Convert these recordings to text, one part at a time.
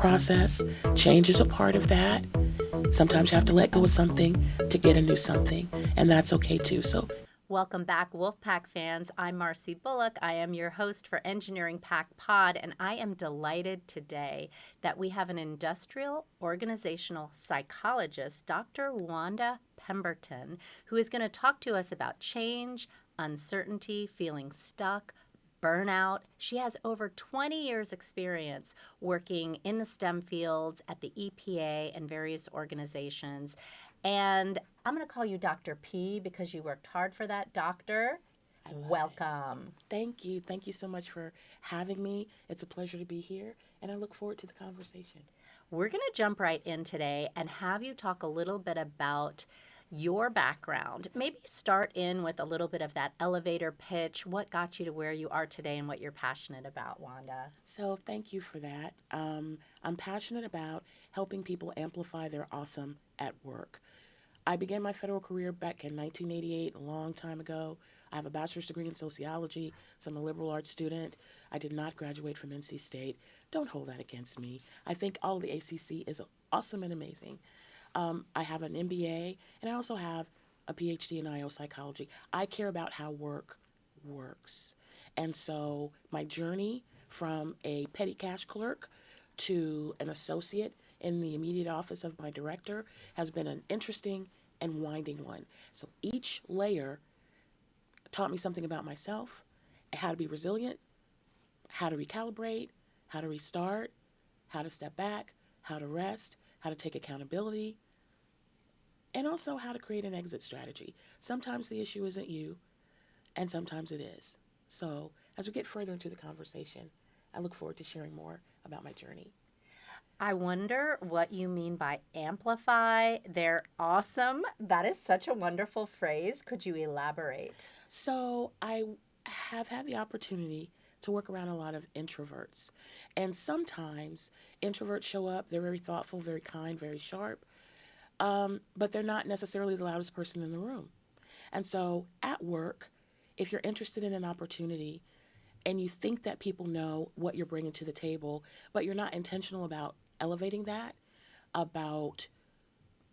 process. Change is a part of that. Sometimes you have to let go of something to get a new something, and that's okay too. So welcome back, Wolfpack fans. I'm Marcy Bullock. I am your host for Engineering Pack Pod, and I am delighted today that we have an industrial organizational psychologist, Dr. Wanda Pemberton, who is going to talk to us about change, uncertainty, feeling stuck, burnout. She has over 20 years experience working in the STEM fields at the EPA and various organizations. And I'm going to call you Dr. P because you worked hard for that, doctor. Welcome. Thank you. Thank you so much for having me. It's a pleasure to be here, and I look forward to the conversation. We're going to jump right in today and have you talk a little bit about your background. Maybe start in with a little bit of that elevator pitch. What got you to where you are today and what you're passionate about, Wanda? So thank you for that. I'm passionate about helping people amplify their awesome at work. I began my federal career back in 1988, a long time ago. I have a bachelor's degree in sociology, so I'm a liberal arts student. I did not graduate from NC State. Don't hold that against me. I think all of the ACC is awesome and amazing. I have an MBA, and I also have a PhD in IO psychology. I care about how work works. And so my journey from a petty cash clerk to an associate in the immediate office of my director has been an interesting and winding one. So each layer taught me something about myself, how to be resilient, how to recalibrate, how to restart, how to step back, how to rest, how to take accountability, and also how to create an exit strategy. Sometimes the issue isn't you, and sometimes it is. So as we get further into the conversation, I look forward to sharing more about my journey. I wonder what you mean by amplify. They're awesome. That is such a wonderful phrase. Could you elaborate? So I have had the opportunity to work around a lot of introverts. And sometimes introverts show up, they're very thoughtful, very kind, very sharp, but they're not necessarily the loudest person in the room. And so at work, if you're interested in an opportunity and you think that people know what you're bringing to the table, but you're not intentional about elevating that, about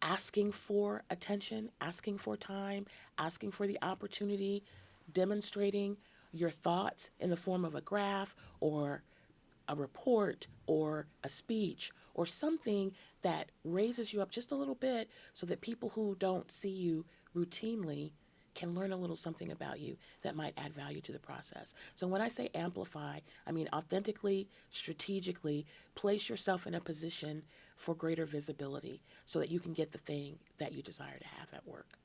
asking for attention, asking for time, asking for the opportunity, demonstrating your thoughts in the form of a graph or a report or a speech or something that raises you up just a little bit so that people who don't see you routinely can learn a little something about you that might add value to the process. So when I say amplify, I mean authentically, strategically, place yourself in a position for greater visibility so that you can get the thing that you desire to have at work.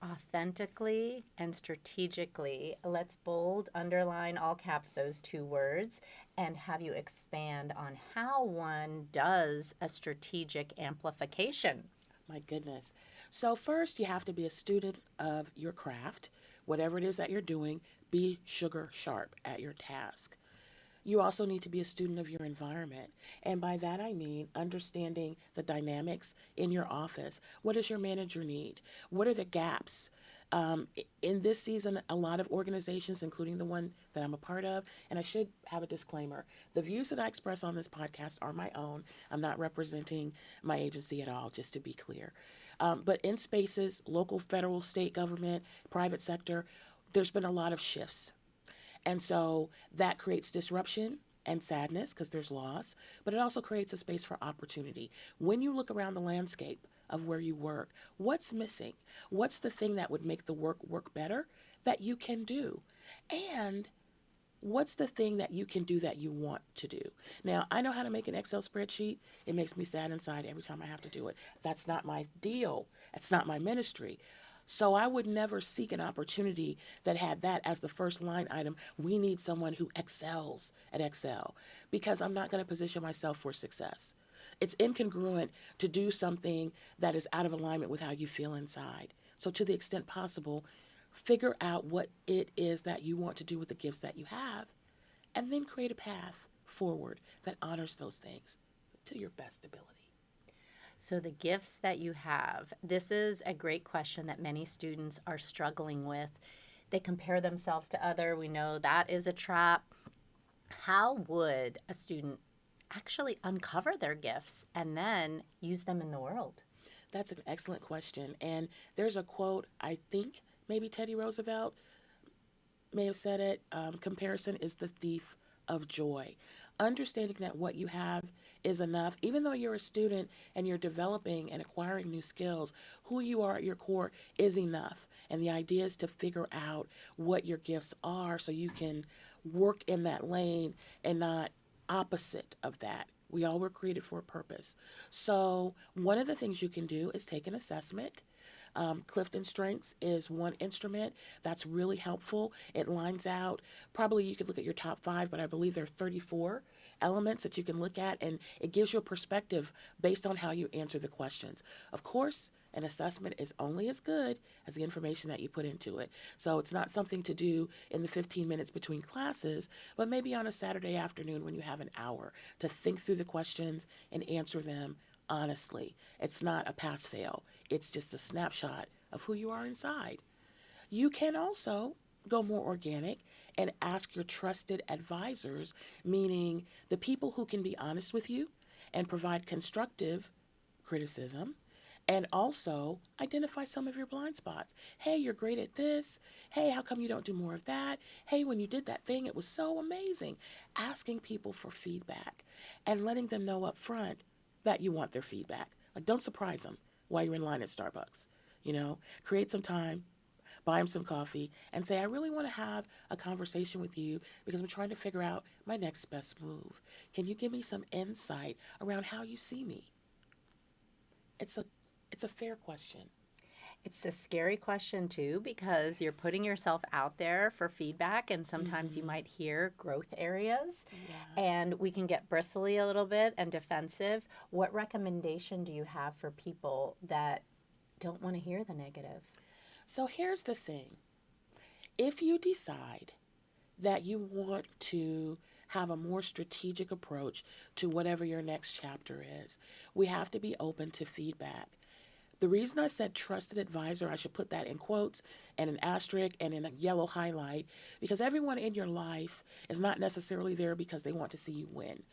Authentically and strategically. Let's bold, underline, all caps those two words, and have you expand on how one does a strategic amplification. My goodness. So first, you have to be a student of your craft. Whatever it is that you're doing, be sugar sharp at your task. You also need to be a student of your environment. And by that I mean understanding the dynamics in your office. What does your manager need? What are the gaps? In this season, a lot of organizations, including the one that I'm a part of, and I should have a disclaimer, the views that I express on this podcast are my own. I'm not representing my agency at all, just to be clear. But in spaces, local, federal, state government, private sector, there's been a lot of shifts. And so that creates disruption and sadness because there's loss, but it also creates a space for opportunity. When you look around the landscape of where you work, what's missing? What's the thing that would make the work better that you can do? And what's the thing that you can do that you want to do? Now, I know how to make an Excel spreadsheet. It makes me sad inside every time I have to do it. That's not my deal. That's not my ministry. So I would never seek an opportunity that had that as the first line item. We need someone who excels at Excel because I'm not going to position myself for success. It's incongruent to do something that is out of alignment with how you feel inside. So to the extent possible, figure out what it is that you want to do with the gifts that you have, and then create a path forward that honors those things to your best ability. So the gifts that you have, this is a great question that many students are struggling with. They compare themselves to other. We know that is a trap. How would a student actually uncover their gifts and then use them in the world? That's an excellent question. And there's a quote, I think maybe Teddy Roosevelt may have said it, comparison is the thief of joy. Understanding that what you have is enough, even though you're a student and you're developing and acquiring new skills, who you are at your core is enough. And the idea is to figure out what your gifts are so you can work in that lane and not opposite of that. We all were created for a purpose. So, one of the things you can do is take an assessment. Clifton Strengths is one instrument that's really helpful. It lines out, probably you could look at your top 5, but I believe there are 34 elements that you can look at, and it gives you a perspective based on how you answer the questions. Of course, an assessment is only as good as the information that you put into it. So it's not something to do in the 15 minutes between classes, but maybe on a Saturday afternoon when you have an hour to think through the questions and answer them honestly. It's not a pass fail, it's just a snapshot of who you are inside. You can also go more organic and ask your trusted advisors, meaning the people who can be honest with you and provide constructive criticism, and also identify some of your blind spots. Hey, you're great at this. Hey, how come you don't do more of that? Hey, when you did that thing, it was so amazing. Asking people for feedback and letting them know up front that you want their feedback. Like, don't surprise them while you're in line at Starbucks. Create some time, buy them some coffee, and say, I really want to have a conversation with you because I'm trying to figure out my next best move. Can you give me some insight around how you see me? It's a fair question. It's a scary question too because you're putting yourself out there for feedback, and sometimes you might hear growth areas Yeah. and we can get bristly a little bit and defensive. What recommendation do you have for people that don't want to hear the negative? So here's the thing. If you decide that you want to have a more strategic approach to whatever your next chapter is, we have to be open to feedback. The reason I said trusted advisor, I should put that in quotes and an asterisk and in a yellow highlight, because everyone in your life is not necessarily there because they want to see you win.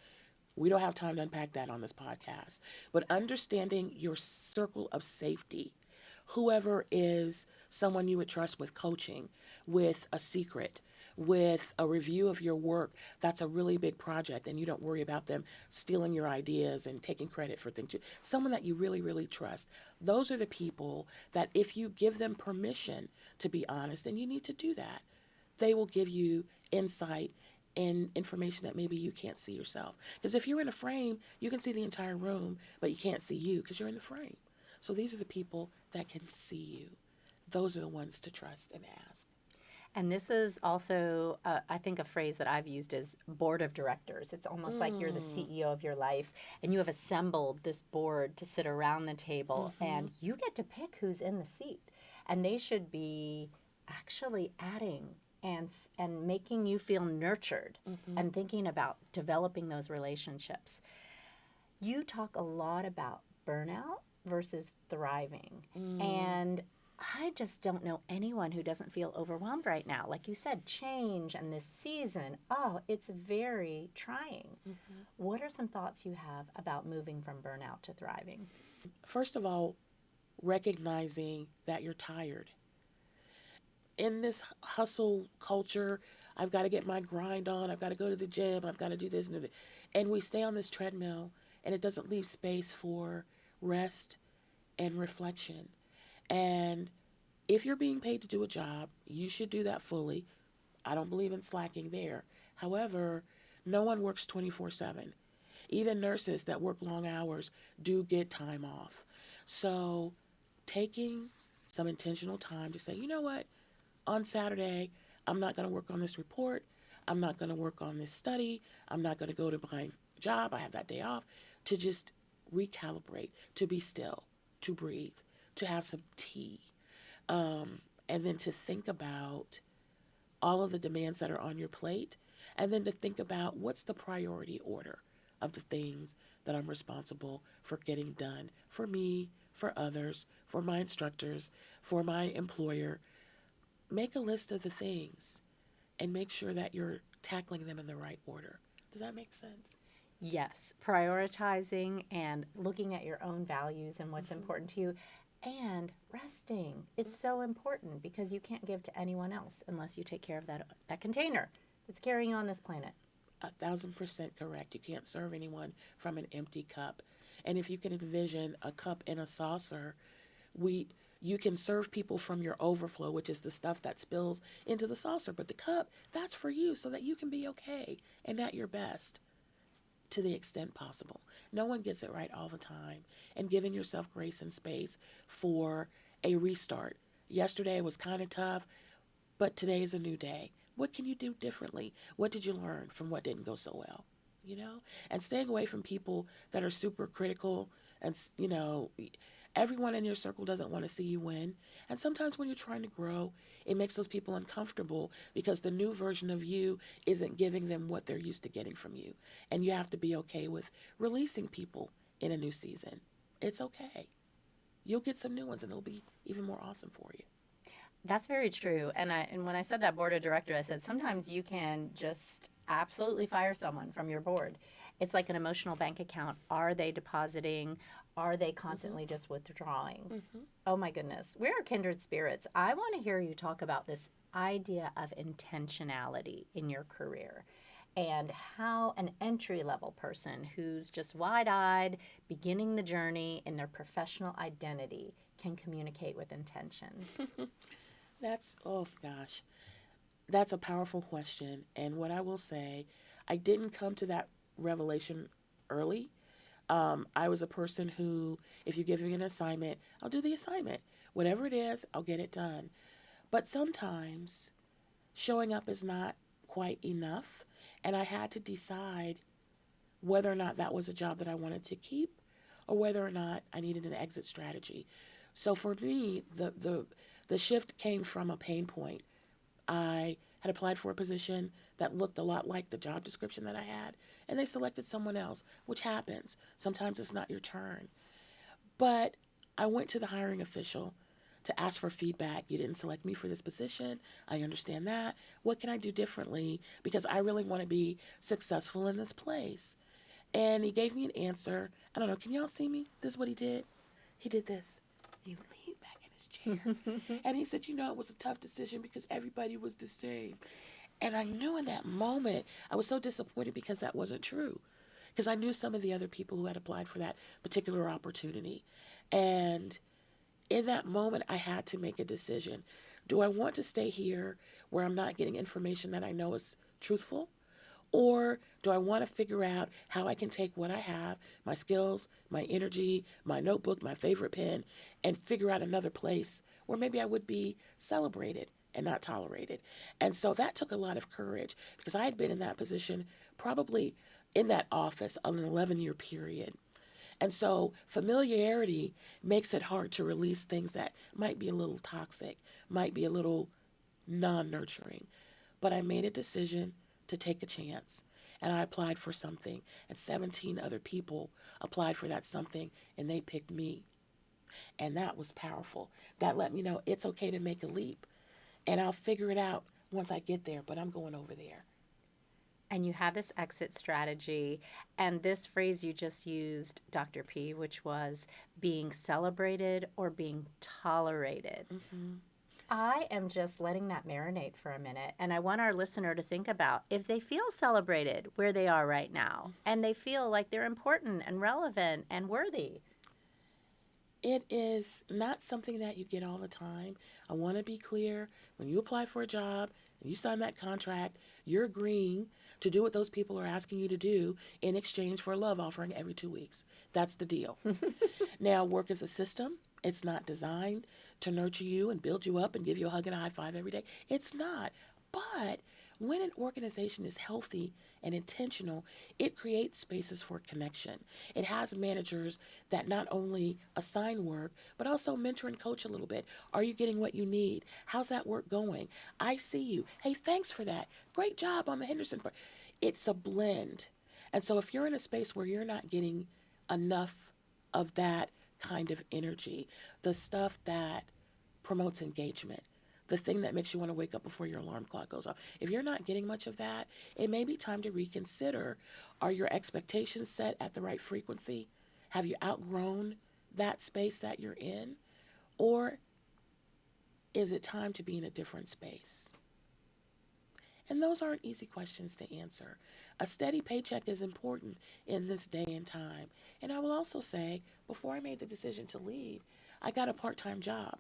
We don't have time to unpack that on this podcast. But understanding your circle of safety, whoever is someone you would trust with coaching, with a secret, with a review of your work, that's a really big project and you don't worry about them stealing your ideas and taking credit for things. Someone that you really, really trust. Those are the people that if you give them permission to be honest, and you need to do that, they will give you insight and information that maybe you can't see yourself. Because if you're in a frame, you can see the entire room, but you can't see you because you're in the frame. So these are the people that can see you. Those are the ones to trust and ask. And this is also, I think, a phrase that I've used is board of directors. It's almost like you're the CEO of your life and you have assembled this board to sit around the table and you get to pick who's in the seat. And they should be actually adding and making you feel nurtured and thinking about developing those relationships. You talk a lot about burnout versus thriving. And I just don't know anyone who doesn't feel overwhelmed right now. Like you said, change and this season, it's very trying. What are some thoughts you have about moving from burnout to thriving? First of all, recognizing that you're tired. In this hustle culture, I've got to get my grind on, I've got to go to the gym, I've got to do this. And we stay on this treadmill and it doesn't leave space for rest and reflection. And if you're being paid to do a job, you should do that fully. I don't believe in slacking there. However, no one works 24/7. Even nurses that work long hours do get time off. So taking some intentional time to say, you know what, on Saturday, I'm not going to work on this report. I'm not going to work on this study. I'm not going to go to my job. I have that day off, to just recalibrate, to be still, to breathe, to have some tea, and then to think about all of the demands that are on your plate, and then to think about what's the priority order of the things that I'm responsible for getting done for me, for others, for my instructors, for my employer. Make a list of the things and make sure that you're tackling them in the right order. Does that make sense? Yes, prioritizing and looking at your own values and what's Hmm. important to you and resting. It's so important because you can't give to anyone else unless you take care of that container that's carrying you on this planet. 1,000% correct. You can't serve anyone from an empty cup. And if you can envision a cup in a saucer, we you can serve people from your overflow, which is the stuff that spills into the saucer. But the cup, that's for you so that you can be okay and at your best to the extent possible. No one gets it right all the time. And giving yourself grace and space for a restart. Yesterday was kind of tough, but today is a new day. What can you do differently? What did you learn from what didn't go so well? You know? And staying away from people that are super critical and, everyone in your circle doesn't want to see you win. And sometimes when you're trying to grow, it makes those people uncomfortable because the new version of you isn't giving them what they're used to getting from you. And you have to be okay with releasing people in a new season. It's okay. You'll get some new ones and it'll be even more awesome for you. That's very true. And when I said that board of director, I said sometimes you can just absolutely fire someone from your board. It's like an emotional bank account. Are they depositing? Are they Hmm. constantly just withdrawing? Hmm. Oh my goodness. We are kindred spirits. I want to hear you talk about this idea of intentionality in your career and how an entry level person who's just wide eyed, beginning the journey in their professional identity can communicate with intention. Oh gosh, that's a powerful question. And what I will say, I didn't come to that revelation early. I was a person who, if you give me an assignment, I'll do the assignment. Whatever it is, I'll get it done. But sometimes showing up is not quite enough. And I had to decide whether or not that was a job that I wanted to keep or whether or not I needed an exit strategy. So for me, the shift came from a pain point. I had applied for a position that looked a lot like the job description that I had, and they selected someone else, which happens. Sometimes it's not your turn. But I went to the hiring official to ask for feedback. You didn't select me for this position. I understand that. What can I do differently? Because I really want to be successful in this place. And he gave me an answer. I don't know. Can y'all see me? This is what he did. He did this. He leaned back in his chair. And he said, it was a tough decision because everybody was the same. And I knew in that moment, I was so disappointed because that wasn't true. Because I knew some of the other people who had applied for that particular opportunity. And in that moment, I had to make a decision. Do I want to stay here where I'm not getting information that I know is truthful? Or do I want to figure out how I can take what I have, my skills, my energy, my notebook, my favorite pen, and figure out another place where maybe I would be celebrated and not tolerated? And so that took a lot of courage because I had been in that position probably in that office on an 11-year period. And so familiarity makes it hard to release things that might be a little toxic, might be a little non nurturing. But I made a decision to take a chance. And I applied for something, and 17 other people applied for that something, and they picked me. And that was powerful. That let me know it's okay to make a leap, and I'll figure it out once I get there, but I'm going over there. And you had this exit strategy and this phrase you just used, Dr. P, which was being celebrated or being tolerated. Hmm. I am just letting that marinate for a minute. And I want our listener to think about if they feel celebrated where they are right now and they feel like they're important and relevant and worthy. It is not something that you get all the time. I want to be clear. When you apply for a job and you sign that contract, you're agreeing to do what those people are asking you to do in exchange for a love offering every 2 weeks. That's the deal. Now, work is a system. It's not designed to nurture you and build you up and give you a hug and a high five every day. It's not. But when an organization is healthy and intentional, it creates spaces for connection. It has managers that not only assign work, but also mentor and coach a little bit. Are you getting what you need? How's that work going? I see you. Hey, thanks for that. Great job on the Henderson part. It's a blend. And so if you're in a space where you're not getting enough of that kind of energy, the stuff that promotes engagement, the thing that makes you want to wake up before your alarm clock goes off. If you're not getting much of that, it may be time to reconsider. Are your expectations set at the right frequency? Have you outgrown that space that you're in? Or is it time to be in a different space? And those aren't easy questions to answer. A steady paycheck is important in this day and time. And I will also say, before I made the decision to leave, I got a part-time job.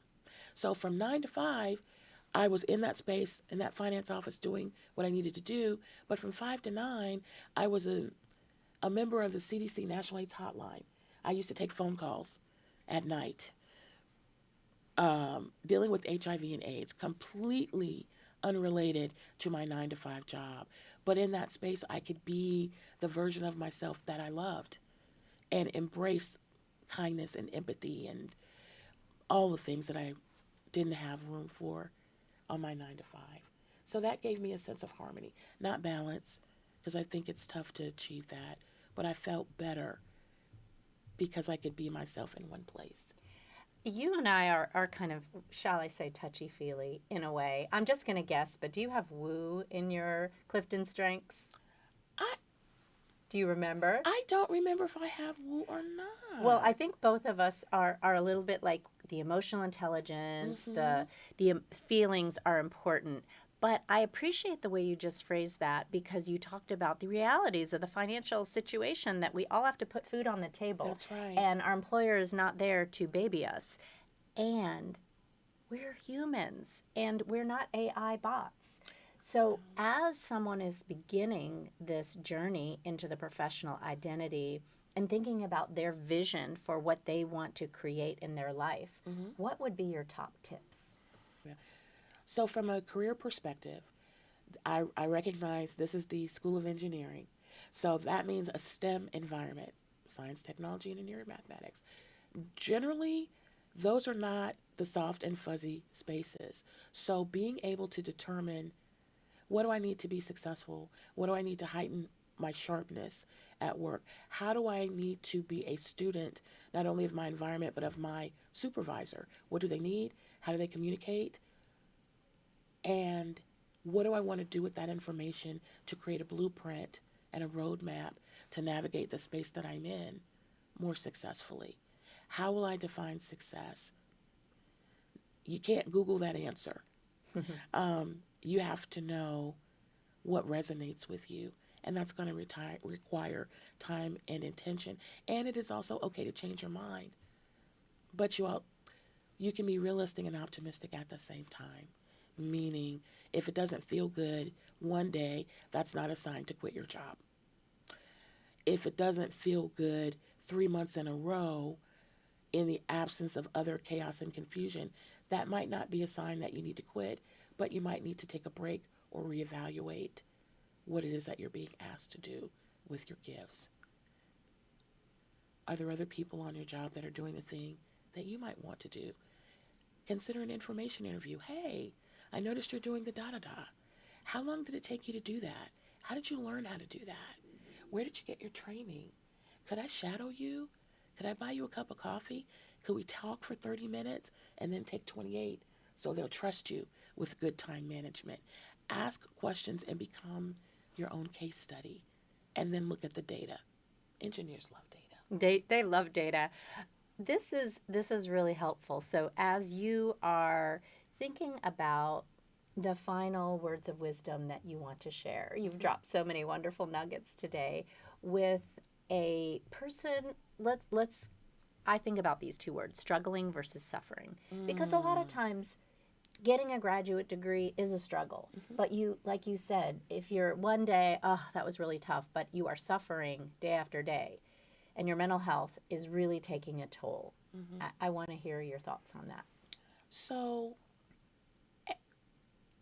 So from 9 to 5, I was in that space, in that finance office doing what I needed to do. But from 5 to 9, I was a member of the CDC National AIDS Hotline. I used to take phone calls at night, dealing with HIV and AIDS, completely unrelated to my 9 to 5 job. But in that space, I could be the version of myself that I loved and embrace kindness and empathy and all the things that I didn't have room for on my 9 to 5. So that gave me a sense of harmony, not balance, because I think it's tough to achieve that. But I felt better because I could be myself in one place. You and I are kind of, shall I say, touchy-feely in a way. I'm just going to guess, but do you have woo in your Clifton Strengths? I Do you remember? I don't remember if I have woo or not. Well, I think both of us are a little bit like the emotional intelligence, the feelings are important. But I appreciate the way you just phrased that because you talked about the realities of the financial situation that we all have to put food on the table. That's right. And our employer is not there to baby us. And we're humans and we're not AI bots. So, as someone is beginning this journey into the professional identity and thinking about their vision for what they want to create in their life, what would be your top tips? Yeah. So from a career perspective, I recognize this is the School of Engineering. So that means a STEM environment, science, technology, engineering, mathematics. Generally, those are not the soft and fuzzy spaces. So being able to determine, what do I need to be successful? What do I need to heighten my sharpness at work? How do I need to be a student, not only of my environment, but of my supervisor? What do they need? How do they communicate? And what do I want to do with that information to create a blueprint and a roadmap to navigate the space that I'm in more successfully? How will I define success? You can't Google that answer. You have to know what resonates with you, and that's going to require time and intention. And it is also okay to change your mind, but you can be realistic and optimistic at the same time. Meaning, if it doesn't feel good one day, that's not a sign to quit your job. If it doesn't feel good 3 months in a row, in the absence of other chaos and confusion, that might not be a sign that you need to quit, but you might need to take a break or reevaluate what it is that you're being asked to do with your gifts. Are there other people on your job that are doing the thing that you might want to do? Consider an information interview. Hey, I noticed you're doing the da-da-da. How long did it take you to do that? How did you learn how to do that? Where did you get your training? Could I shadow you? Could I buy you a cup of coffee? Could we talk for 30 minutes and then take 28 so they'll trust you with good time management? Ask questions and become your own case study, and then look at the data. Engineers love data. They love data. This is really helpful. So as you are thinking about the final words of wisdom that you want to share, you've dropped so many wonderful nuggets today with a person. Let's I think about these two words, struggling versus suffering, because a lot of times getting a graduate degree is a struggle. But you, like you said, if you're one day, oh, that was really tough, but you are suffering day after day, and your mental health is really taking a toll. I want to hear your thoughts on that. So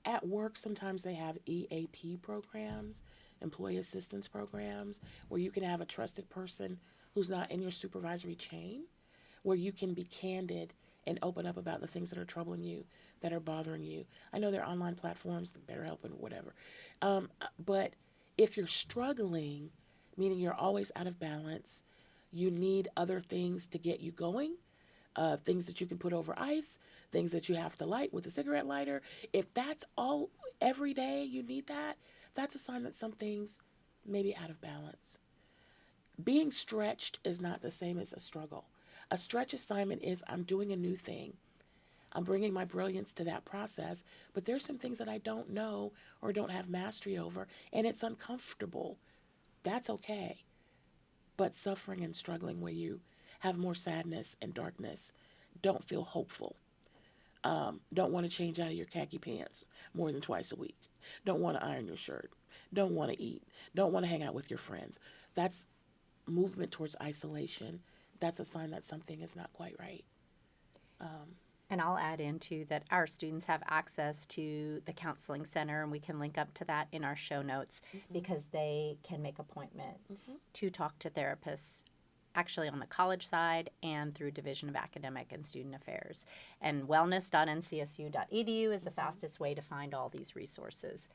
at work, sometimes they have EAP programs, employee assistance programs, where you can have a trusted person who's not in your supervisory chain, where you can be candid and open up about the things that are troubling you, that are bothering you. I know there are online platforms, BetterHelp and whatever. But if you're struggling, meaning you're always out of balance, you need other things to get you going, things that you can put over ice, things that you have to light with a cigarette lighter. If that's all every day you need that, that's a sign that something's maybe out of balance. Being stretched is not the same as a struggle. A stretch assignment is I'm doing a new thing. I'm bringing my brilliance to that process, but there's some things that I don't know or don't have mastery over, and it's uncomfortable. That's okay. But suffering and struggling where you have more sadness and darkness, don't feel hopeful. Don't want to change out of your khaki pants more than twice a week. Don't want to iron your shirt. Don't want to eat. Don't want to hang out with your friends. That's movement towards isolation. That's a sign that something is not quite right. And I'll add into that our students have access to the counseling center, and we can link up to that in our show notes because they can make appointments to talk to therapists actually on the college side and through Division of Academic and Student Affairs. And wellness.ncsu.edu is the fastest way to find all these resources.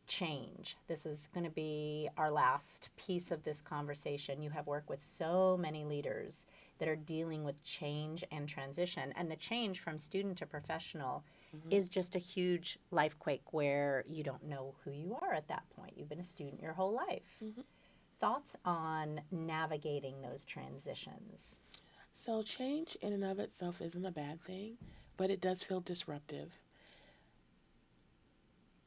Change. This is going to be our last piece of this conversation. You have worked with so many leaders that are dealing with change and transition. And the change from student to professional is just a huge life quake where you don't know who you are at that point. You've been a student your whole life. Thoughts on navigating those transitions? So, change in and of itself isn't a bad thing, but it does feel disruptive.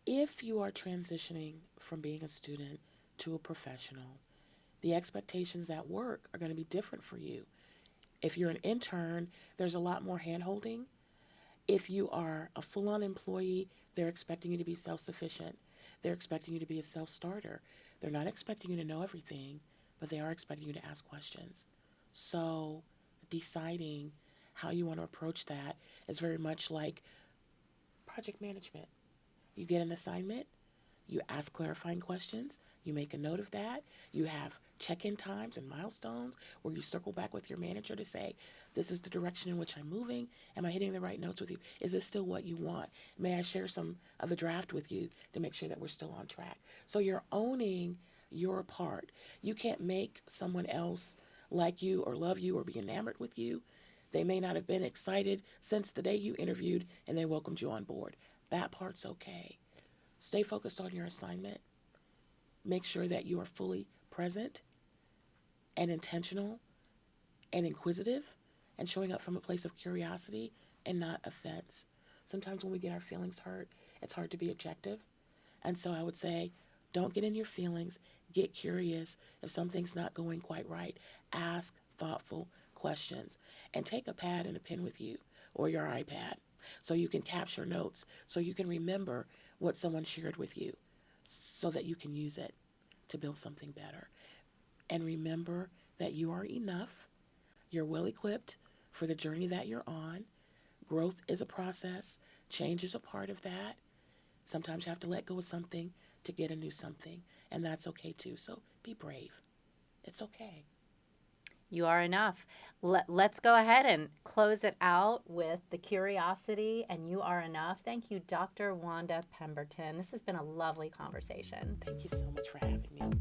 If you are transitioning from being a student to a professional, the expectations at work are going to be different for you. If you're an intern, there's a lot more hand-holding. If you are a full-on employee, they're expecting you to be self-sufficient. They're expecting you to be a self-starter. They're not expecting you to know everything, but they are expecting you to ask questions. So deciding how you want to approach that is very much like project management. You get an assignment, you ask clarifying questions, you make a note of that, you have check-in times and milestones where you circle back with your manager to say, this is the direction in which I'm moving. Am I hitting the right notes with you? Is this still what you want? May I share some of the draft with you to make sure that we're still on track? So you're owning your part. You can't make someone else like you or love you or be enamored with you. They may not have been excited since the day you interviewed and they welcomed you on board. That part's okay. Stay focused on your assignment. Make sure that you are fully present and intentional and inquisitive and showing up from a place of curiosity and not offense. Sometimes when we get our feelings hurt, it's hard to be objective. And so I would say, don't get in your feelings. Get curious. If something's not going quite right, ask thoughtful questions. And take a pad and a pen with you or your iPad so you can capture notes, so you can remember what someone shared with you so that you can use it to build something better. And remember that you are enough. You're well equipped for the journey that you're on. Growth is a process. Change is a part of that. Sometimes you have to let go of something to get a new something, and that's okay too. So be brave. It's okay. You are enough. Let's go ahead and close it out with the curiosity and you are enough. Thank you, Dr. Wanda Pemberton. This has been a lovely conversation. Thank you so much for having me.